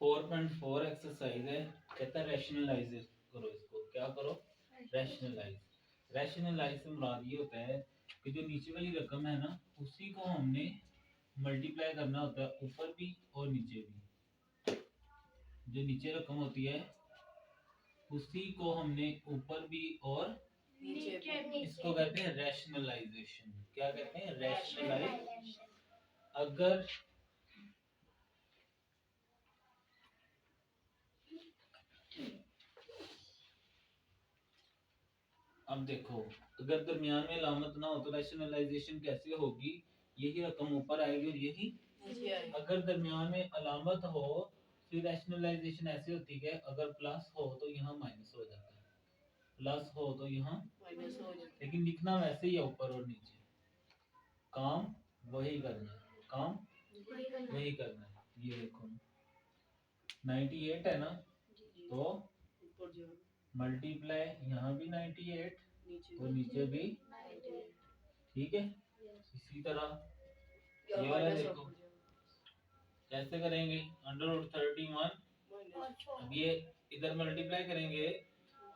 4.4 exercise है, कहता है रैशनलाइज करो इसको। क्या करो? रैशनलाइज। रैशनलाइज से मुराद ये होता है कि जो नीचे वाली रकम है ना, उसी को हमने मल्टीप्लाई करना होता है ऊपर भी और नीचे भी। जो नीचे रकम होती है उसी को हमने ऊपर भी और नीचे भी। इसको कहते हैं रैशनलाइजेशन। क्या कहते हैं? रैशनलाइजेशन। अगर अब देखो, अगर दरमियान में अलामत ना हो तो रैशनलाइजेशन कैसे होगी? यही रकम ऊपर आएगी और यही नीचे आएगी। अगर दरमियान में अलामत हो फिर रैशनलाइजेशन ऐसे होती है, अगर प्लस हो तो यहाँ माइनस हो जाता है, प्लस हो तो यहाँ माइनस हो जाता है, लेकिन लिखना वैसे ही है ऊपर और नीचे। काम वही करना है, काम वही करना है। ये देखो 98 है ना, तो मल्टीप्लाई यहाँ भी 98 और नीचे भी, ठीक है। इसी तरह ये वाला देखो कैसे करेंगे, √31। अब ये इधर मल्टीप्लाई करेंगे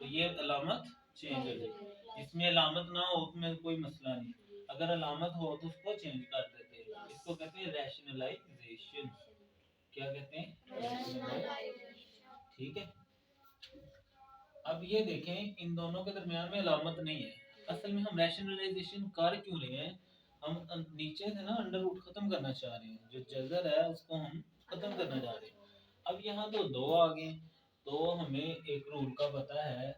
तो ये अलामत चेंज हो जाएगी। इसमें अलामत ना हो उसमें कोई मसला नहीं, अगर अलामत हो तो उसको चेंज कर देते हैं। इसको कहते हैं रैशनलाइजेशन। क्या कहते हैं? रैशनलाइजेशन। ठीक है। अब ये देखें, इन दोनों के दरमियान में अलामत नहीं है। असल में हम रैशनलाइजेशन कर क्यों रहे हैं? हम नीचे से ना अंडर रूट खत्म करना चाह रहे हैं, जो जजर है उसको हम खत्म करना चाह रहे हैं। अब यहाँ तो दो आ गए, तो हमें एक रूल का पता है।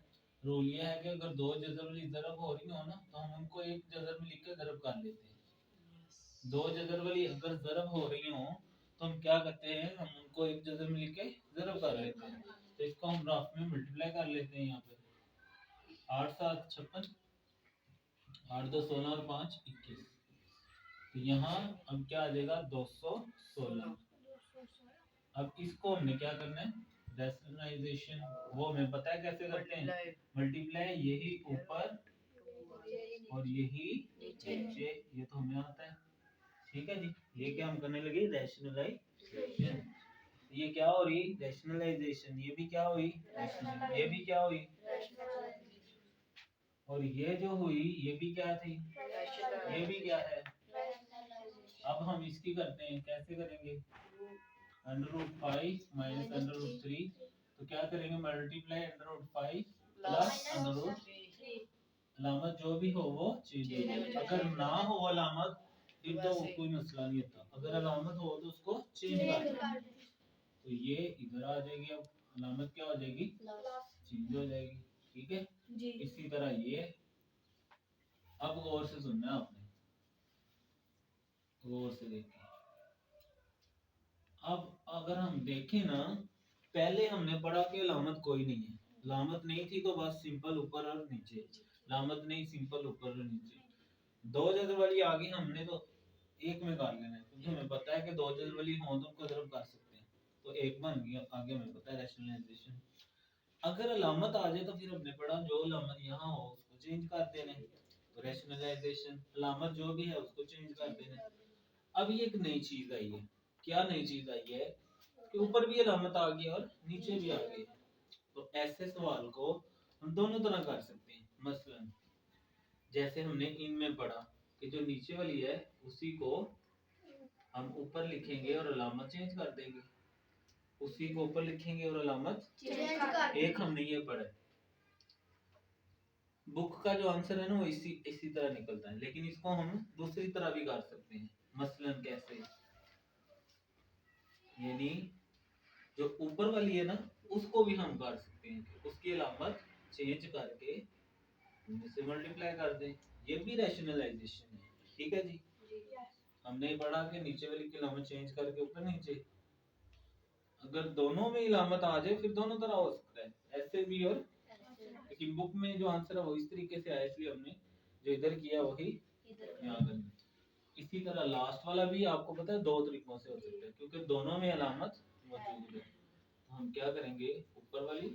रूल ये है कि अगर दो जजर वाली ज़रब हो रही हो ना, तो हम उनको एक जजर में लिख के ज़रब कर लेते हैं। दो जजर वाली अगर ज़रब हो रही हो तो हम क्या करते हैं, हम उनको एक जजर में लिख के ज़रब कर लेते हैं। तो इसको हम राफ में मल्टीप्लाई कर लेते हैं। यहाँ पे 8 7 56, 8 2 16 और 5 21। तो यहाँ अब क्या आ जाएगा? 216। अब इसको हमने क्या करना है? रैशनलाइजेशन। वो हमें पता है कैसे करते हैं, मल्टीप्लाई यही ऊपर और यही नीचे। ये तो हमें आता है, ठीक है जी। ये क्या हम करने लगे? रैशनलाइजेशन। ये क्या हो रही? रैशनलाइजेशन। ये भी क्या हुई? रैशनलाइजेशन। ये भी क्या हुई? और ये जो हुई ये भी क्या थी? ये भी क्या है? अब हम इसकी करते हैं, कैसे करेंगे? √5 माइनस √3। तो क्या करेंगे? Multiply √5 plus √3। अलामत जो भी हो वो चेंज हो जाए। अगर ना हो अलामत फिर तो कोई मसला नहीं होता, अगर अलामत हो तो उसको चेंज कर दो। तो ये इधर आ जाएगी, अब अलामत क्या हो जाएगी? चेंज हो जाएगी, ठीक है जी। इसी तरह ये, अब गौर से सुनना है आपने, गौर से देखिए। अब अगर हम देखें ना, पहले हमने पढ़ा कि अलामत कोई नहीं है, अलामत नहीं थी तो बस सिंपल ऊपर और नीचे, अलामत नहीं सिंपल ऊपर और नीचे। दो जजर वाली आगे हमने तो एक में कर लेना है, क्योंकि हमें पता है कि दो जजर वाली हो तो उनको ज़रब कर सकते हैं, तो एक बन गया। आगे हमें पता है रैशनलाइजेशन। अगर अलामत आ जाए तो फिर हमने पढ़ा जो अलामत यहाँ हो उसको चेंज कर देना है, तो रैशनलाइजेशन। अलामत जो भी है उसको चेंज कर देना है। अब ये एक नई चीज आई है। क्या नई चीज आई है? कि ऊपर भी अलामत आ गई और नीचे भी आ गई। तो ऐसे सवाल को हम दोनों तरह कर सकते हैं। मसलन जैसे हमने इनमें पढ़ा कि जो नीचे वाली है उसी को हम ऊपर लिखेंगे और अलामत चेंज कर देंगे, उसी को ऊपर लिखेंगे और अलामत चेंज कर। एक हमने ये पढ़ा, बुक का जो आंसर है ना वो इसी तरह निकलता है, लेकिन इसको हम दूसरी तरह भी कर सकते हैं। मसलन कैसे? यानी जो ऊपर वाली है ना उसको भी हम कर सकते हैं, उसकी अलामत चेंज करके से मल्टीप्लाई कर दें। ये भी रैशनलाइजेशन है, ठीक है जी। हमने पढ़ा कि नीचे वाली की अलामत चेंज करके ऊपर नीचे। अगर दोनों में अलामत आ जाए फिर दोनों तरह हो सकता है, ऐसे भी और लेकिन बुक में जो आंसर है वो इस तरीके से आया, इसलिए हमने जो इधर किया वही यहाँ करना। इसी तरह लास्ट वाला भी आपको पता है दो तरीकों से हो सकता है, क्योंकि दोनों में अलामत मौजूद है। तो हम क्या करेंगे? ऊपर वाली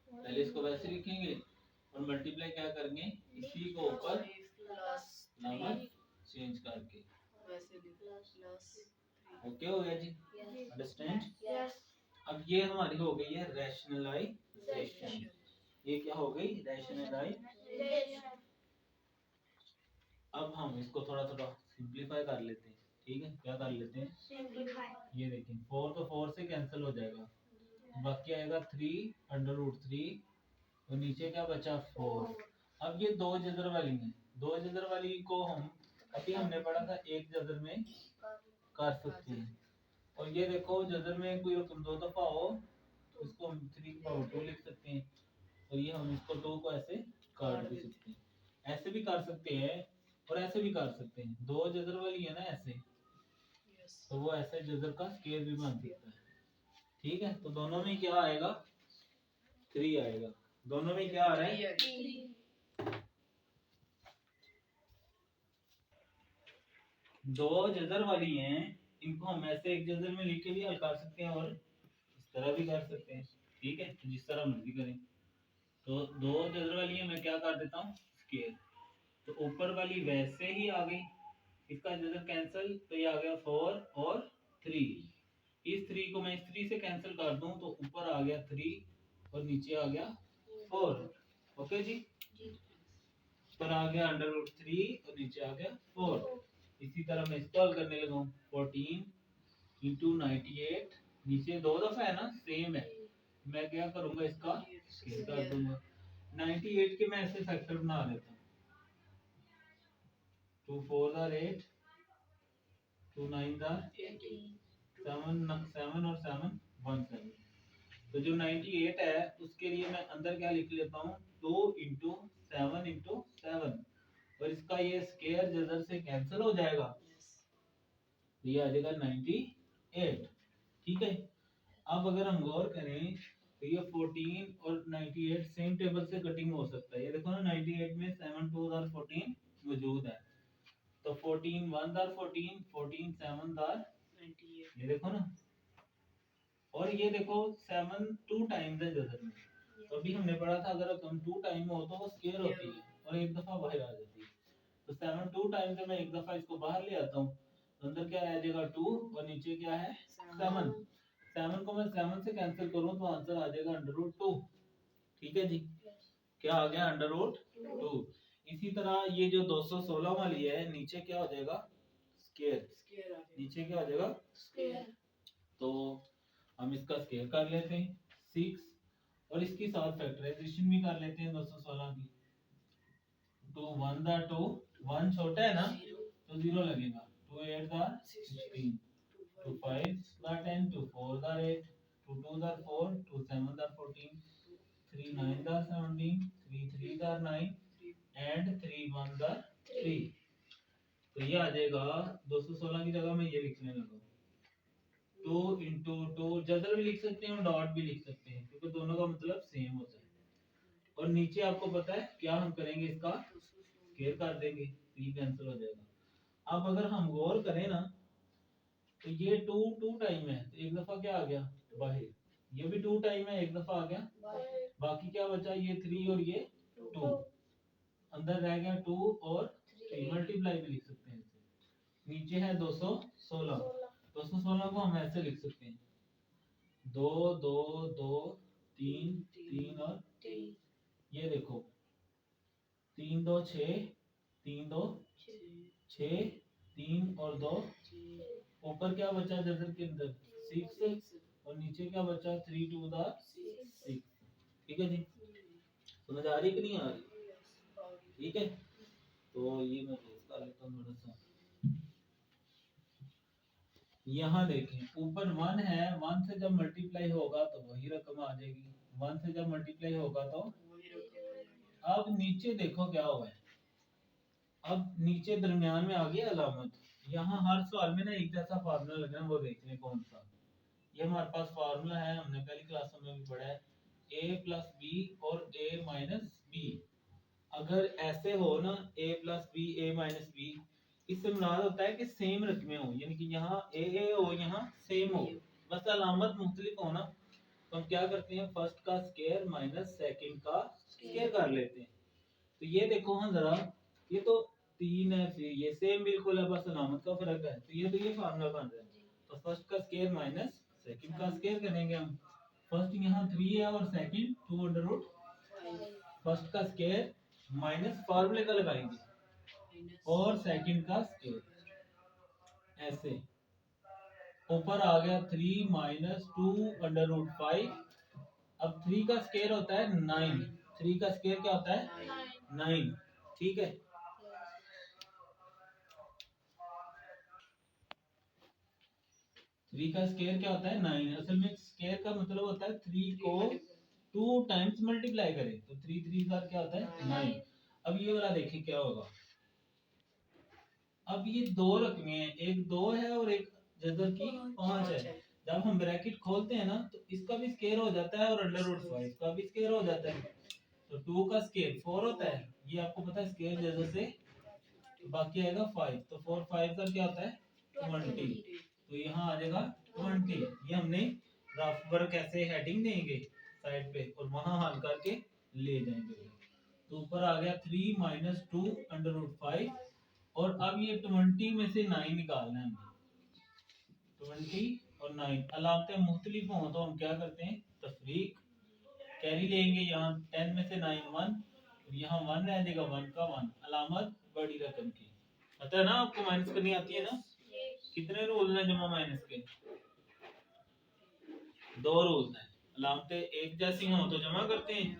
पहले इसको वैसे लिखेंगे और मल्टीप्लाई क्या करेंगे? इसी को ऊपर नंबर चेंज करके। ओके हो गया जी। अंडरस्टैंड? Yes. अब ये हमारी हो गई है रैशनलाइजेशन। ये क्या हो गई? रैशनलाइजेशन। अब हम इसको थोड़ा थोड़ा सिंपलीफाई कर लेते हैं। ठीक है, क्या कर लेते हैं? Simplify. ये देखें, 4 तो 4 से कैंसिल हो जाएगा, बाकी आएगा 3√3 और नीचे क्या बचा? 4। अब ये दो जजर वाली है, दो जजर वाली को हम अभी हमने पढ़ा था एक जजर में कर सकते हैं। और ये देखो जजर में कोई रकम दो दफा हो तो इसको हम 3/2 लिख सकते हैं, और ये हम इसको 2 को ऐसे काट भी सकते हैं। ऐसे भी कर सकते हैं और ऐसे भी कर सकते हैं। दो जजर वाली है ना ऐसे, तो वो ऐसे जजर का स्केयर भी बन सकता है। ठीक है, तो दोनों में क्या आएगा? 3 आएगा। दोनों में क्या आ रहा है? 3. दो जजर वाली हैं, इनको हम ऐसे एक जजर में लिख के भी हल कर सकते हैं और इस तरह भी कर सकते हैं। ठीक है, तो जिस तरह मर्जी करें। तो दो जजर वाली है, मैं क्या कर देता हूँ? स्केयर। तो ऊपर वाली वैसे ही आ गई, इसका जजर कैंसिल, तो ये आ गया 4 और 3। इस 3 को मैं इस 3 से कैंसिल कर दूं तो ऊपर आ गया 3 और नीचे आ गया 4। ओके जी, ऊपर आ गया √3 और नीचे आ गया 4। इसी तरह मैं इसको हल करने लगा हूँ। 14 इंटू 98, नीचे दो दफा है ना, सेम है। मैं क्या करूंगा? इसका स्केयर कर दूंगा। 98 के मैं ऐसे फैक्टर बना लेता हूँ। 2 4 आर 8, 2 9 आर 7 और 7 1 7। तो जो 98 है उसके लिए मैं अंदर क्या लिख लेता हूँ? 2 इंटू 7 इंटू 7, और इसका ये स्केयर जजर से कैंसिल हो जाएगा, तो ये आ जाएगा 98। ठीक है, अब अगर हम गौर करें तो ये 14 और 98 सेम टेबल से कटिंग हो सकता है। ये देखो ना, 98 में 7 2 आर 14 मौजूद है, तो 14 1 आर 14, 14 7 आर 98। ये देखो ना, और ये देखो 7 2 टाइम्स है जजर में। तो अभी हमने पढ़ा था अगर रकम 2 टाइम में हो तो वो स्केयर होती है और एक दफा बाहर आ जाती है। तो 7 2 टाइम्स है, मैं एक दफा इसको बाहर ले आता हूँ, तो अंदर क्या रह जाएगा? 2 और नीचे क्या है? 7। 7 को मैं 7 से कैंसिल करूं तो आंसर आ जाएगा √2। ठीक है जी, क्या आ गया? √2। इसी तरह ये जो 216 वाली है, नीचे क्या हो जाएगा? स्केयर। नीचे क्या हो जाएगा? Square. तो हम इसका स्केयर कर लेते हैं 6, और इसकी साथ फैक्टराइजेशन भी कर लेते हैं 216 की। 2 1 दा 2, 1 छोटा है ना तो 0 लगेगा। 2 8 दा 16, 2 5 दा 10, 2 4 दा 8, 2 2 दा 4, 2 7 दा 14, 3 9 दा 17, 3 3 दा 9 एंड 3 1 दा 3। तो ये आ जाएगा 216 की जगह मैं ये लिखने लगा 2 इंटू 2, जजर भी लिख सकते हैं और डॉट भी लिख सकते हैं क्योंकि दोनों का मतलब सेम होता है। और नीचे आपको पता है क्या हम करेंगे? इसका स्केयर कर देंगे, तो ये कैंसिल हो जाएगा। अब अगर हम गौर करें ना तो ये 2 2 टाइम है, तो एक दफा क्या आ गया? बाहर। ये भी 2 टाइम है, एक दफा आ गया। बाकी क्या बचा? ये 3 और ये 2, अंदर रह गया 2 और 3, मल्टीप्लाई भी लिख सकते हैं इसे। नीचे है 216, 216 को हम ऐसे लिख सकते हैं 2 2 2 3 3 और 3. ये देखो 3 2 6, 3 2 6, 3 और 2। ऊपर क्या बचा जजर के अंदर? 6, और नीचे क्या बचा? 3 2 दा 6। ठीक है जी, समझ आ रही कि नहीं आ रही? ठीक है, तो ये मैं रेस कर लेता हूँ थोड़ा सा। यहाँ देखें ऊपर 1 है, 1 से जब मल्टीप्लाई होगा तो वही रकम आ जाएगी। 1 से जब मल्टीप्लाई होगा तो अब नीचे देखो क्या हुआ है। अब नीचे दरमियान में आ गई अलामत। यहाँ हर सवाल में ना एक जैसा फार्मूला लगना है, वो देख लें कौन सा। ये हमारे पास फार्मूला है, हमने पहली क्लासों में भी पढ़ा है, a प्लस बी और a माइनस बी। अगर ऐसे हो ना a plus B a minus B, इससे मुराद होता है कि सेम रकमें हो, यानी कि यहाँ a हो यहाँ सेम हो, बस अलामत मुख्तलिफ हो ना, तो हम क्या करते हैं? फर्स्ट का स्केयर माइनस सेकंड का स्केयर कर लेते हैं। तो ये देखो हाँ जरा, ये तो 3 है, ये सेम बिल्कुल है, बस अलामत का फर्क है। तो ये फार्मूला बन रहा है। तो फर्स्ट का स्केयर माइनस सेकंड का स्क्वायर करेंगे हम। फर्स्ट यहाँ 3 है और सेकंड 2 अंडर रूट फर्स्ट का स्क्वायर माइनस फार्मूले का लगाएंगे और सेकंड का स्क्वायर ऐसे। ऊपर आ गया 3 माइनस 2 अंडर रूट 5। अब 3 का स्क्वायर होता है 9। 3 का स्क्वायर क्या होता है 9। ठीक है, 3 का स्क्वायर क्या होता है 9। असल में स्क्वायर का मतलब होता है 3 को 2 टाइम्स मल्टीप्लाई करें तो 3 3 का क्या होता है 9। अब ये वाला देखिए क्या होगा। अब ये दो रकमें हैं, एक 2 है और एक जैसे कि 5 है। जब हम ब्रैकेट खोलते हैं ना तो इसका भी स्क्वायर हो जाता है और अंडर रूट 5 का भी स्क्वायर हो जाता है। तो 2 का स्क्वायर 4 होता है, ये आपको पता है स्क्वायर जैसे से। तो बाकी आएगा 5, तो 4 5 का क्या होता है 20। तो यहाँ आ जाएगा 20। ये हमने रफ वर्क ऐसे हेडिंग देंगे साइड पे और वहां हल करके ले जाएंगे। तो ऊपर आ गया 3 माइनस 2 अंडर रूट 5 और अब ये 20 में से 9 निकालना है हमें। 20 और 9 अलामतें मुख्तलिफ हों तो हम क्या करते हैं तफरीक कैरी लेंगे। यहाँ 10 में से 9 1 और यहाँ 1 रह जाएगा, 1 का 1 अलामत बड़ी रकम की। पता है ना आपको माइनस करनी आती है ना। कितने रूल हैं जमा माइनस के 2 रूल हैं। अलामतें एक जैसी हों तो जमा करते हैं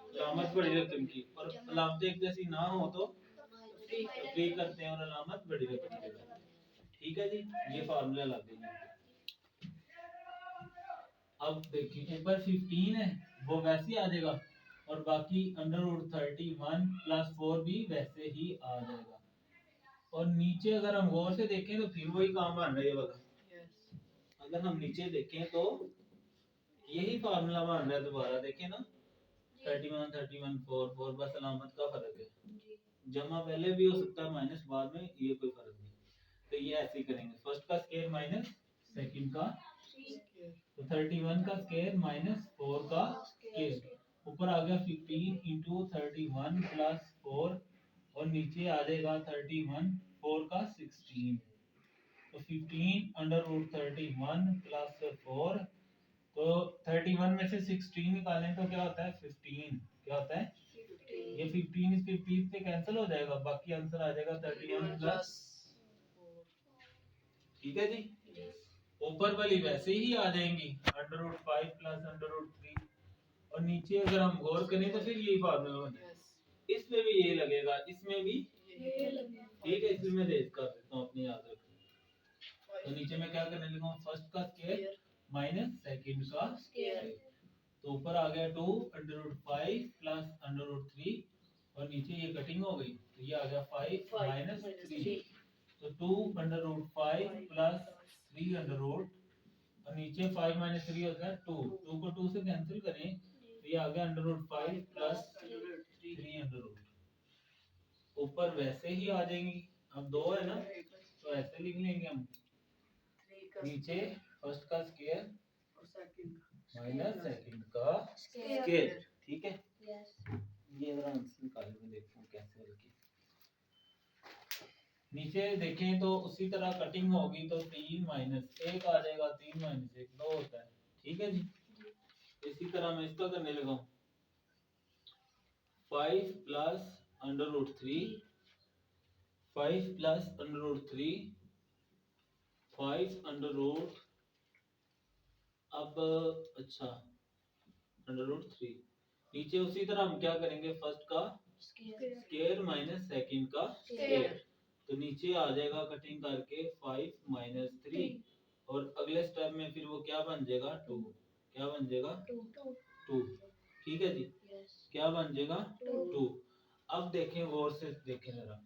अलामत बड़ी रकम की, और अलामतें एक जैसी ना हो तो तफरीक करते हैं और अलामत बड़ी रकम की। ठीक है जी, ये फार्मूला लाते हैं। अब देखिए ऊपर 15 है वो वैसे ही आ जाएगा और बाकी अंडर रूट 31 प्लस 4 भी वैसे ही आ जाएगा। और नीचे अगर हम गौर से देखें तो फिर वही काम बन रहा है वाला। अगर हम नीचे देखें तो यही फार्मूला बन रहा है दोबारा, देखें ना 31 31 4 4, बस अलामत का फर्क है। जमा पहले भी हो सकता है माइनस बाद में, ये कोई फर्क नहीं। तो ये ऐसे ही करेंगे फर्स्ट का स्क्वायर माइनस सेकंड का, तो 31 का स्क्वायर माइनस 4 का स्क्वायर। ऊपर आ गया 15 इंटू 31 प्लस 4 और नीचे आ जाएगा 31 4 का 16। तो 15 अंडर रूट 31 प्लस 4। तो 31 में से 16 निकालें तो क्या होता है 15। क्या होता है ये 15 इस 15 से कैंसिल हो जाएगा, बाकी आंसर आ जाएगा 31 प्लस। ठीक है जी, ऊपर वाली वैसे ही आ जाएंगी under root 5 plus under root 3 और नीचे अगर हम गौर करें तो फिर यही फार्मूला हो जाएगा। इसमें भी ये लगेगा, इसमें भी ठीक है। इसमें मैं रेज कर देता हूँ अपनी याद रखना। तो नीचे में क्या करने लगा फर्स्ट का स्क्वायर माइनस सेकंड का स्क्वायर। तो ऊपर आ गया 2 under root 5 plus under root 3 और नीचे ये कटिंग हो गई तो ये आ गया 5 माइनस 3। तो 2 under root 5 plus 3 under root और नीचे 5 माइनस 3 होता है 2। 2 को 2 से कैंसिल करें तो ये आ गया under root 5 plus 3 under root. ऊपर वैसे ही आ जाएंगी। अब 2 है ना तो ऐसे लिख लेंगे हम नीचे फर्स्ट का स्क्वायर माइनस सेकंड का स्क्वायर। ठीक है, ये जरा आंसर निकाल के देखते हैं कैसे हल किया। नीचे देखें तो उसी तरह कटिंग होगी तो 3 माइनस 1 आ जाएगा, 3 माइनस 1 2 होता है। ठीक है जी, इसी तरह मैं इसका करने लगा हूँ 5 plus under root 3 5 plus under root 3 5 under root अब अच्छा अंडर रूट 3। नीचे उसी तरह हम क्या करेंगे फर्स्ट का स्क्वायर माइनस सेकंड का स्क्वायर। तो नीचे आ जाएगा कटिंग करके 5 माइनस 3 और अगले स्टेप में फिर वो क्या बन जाएगा 2। क्या बन जाएगा 2। ठीक है जी, क्या बन जाएगा 2। अब देखें गौर से देखें जरा,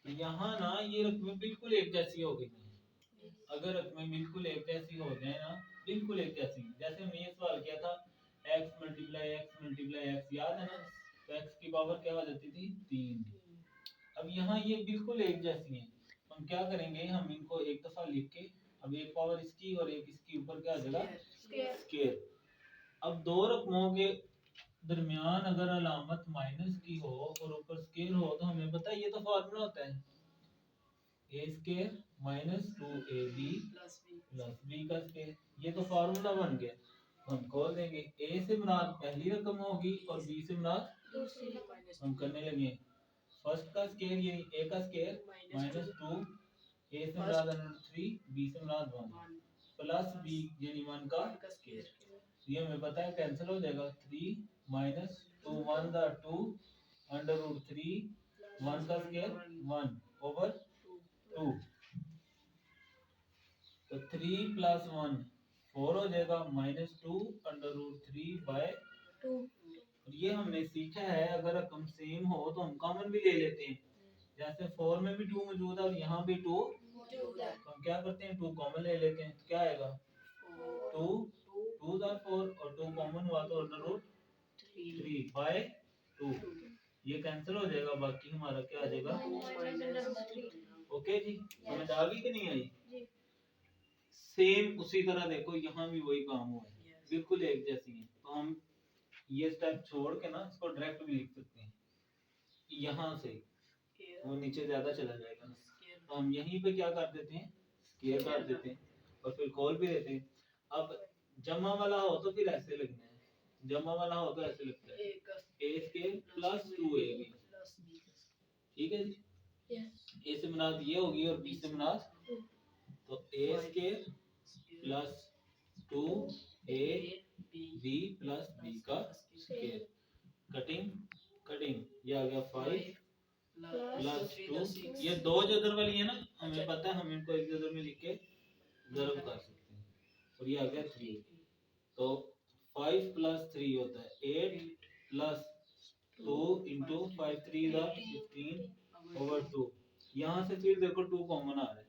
यहाँ ना ये रकमें बिल्कुल एक जैसी हो गई हैं। अगर रकमें बिल्कुल एक जैसी हो जाए ना, बिल्कुल एक जैसी, जैसे हमने ये सवाल किया था x मल्टीप्लाई x, याद है ना। तो x की पावर क्या हो जाती थी 3। अब यहाँ ये बिल्कुल एक जैसी हैं, हम क्या करेंगे हम इनको एक दफा लिख के अब एक पावर इसकी और एक इसकी ऊपर क्या आ जाएगा स्क्वायर। अब दो रकमों के दरमियान अगर अलामत माइनस की हो और ऊपर स्क्वायर हो तो हमें पता है ये तो फार्मूला होता है a square minus 2ab plus B का स्केयर। ये तो फार्मूला बन गया, हम खोल देंगे। ए से मुराद पहली रकम होगी और बी से मुराद दूसरी। हम करने लगे। फर्स्ट का स्केयर यानी ए का स्केयर माइनस 2, ए से मुराद 3, बी से मुराद 1 प्लस बी यानी 1 का स्केयर। ये हमें पता है कैंसिल हो जाएगा। 3 माइनस 2 1 दा 2 अंडर रूट 3 1 का स्केयर 1 ओवर 2। तो 3 प्लस 1 4 हो जाएगा माइनस 2 अंडर रूट 3 बाय 2। और ये हमने सीखा है अगर रकम सेम हो तो हम कॉमन भी ले लेते हैं। जैसे 4 में भी 2 मौजूद है और यहाँ भी 2 मौजूद है। तो हम क्या करते हैं 2 कॉमन ले लेते हैं। तो क्या आएगा 2 2 दा 4 और 2 कॉमन हुआ तो अंडर रूट 3 बाय 2 ये कैंसिल हो जाएगा। बाकी हमारा क्या आ जाएगा ओके जी। समझ आ गई कि नहीं आई? सेम उसी तरह देखो यहाँ भी वही काम हुआ है, बिल्कुल एक जैसी है। तो हम ये स्टेप छोड़ के ना इसको डायरेक्ट भी लिख सकते हैं। यहाँ से वो नीचे ज्यादा चला जाएगा ना, तो हम यहीं पे क्या कर देते हैं स्केयर कर देते हैं और फिर खोल भी देते हैं। अब जमा वाला हो तो फिर ऐसे लिखना है, जमा वाला हो तो ऐसे लिखते हैं ए स्केयर प्लस 2ab। ठीक है जी। ए से मुराद ये होगी और बी से मुराद तो A square plus 2ab plus B का स्केयर। कटिंग कटिंग ये आ गया 5 प्लस 2। ये दो जदर वाली है ना, हमें पता है हम इनको एक जदर में लिख के ज़रब कर सकते हैं। और ये आ गया 3। तो 5 प्लस 3 होता है 8 प्लस 2 इंटू 5 3 15 ओवर 2। यहाँ से फिर देखो 2 कॉमन आ रहा है,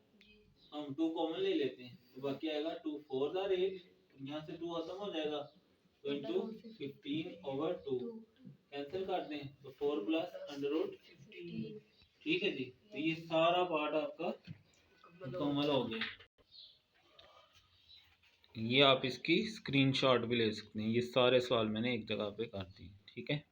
हम 2 कॉमन ले लेते हैं तो बाकी आएगा 2 4 8। यहाँ से 2 खत्म हो जाएगा तो इंटू 15 ओवर 2 कैंसिल कर दें तो 4 प्लस अंडर रूट 15। ठीक है जी। तो ये सारा पार्ट आपका मुकम्मल हो गया। ये आप इसकी स्क्रीनशॉट भी ले सकते हैं। ये सारे सवाल मैंने एक जगह पे कर दिए। ठीक है।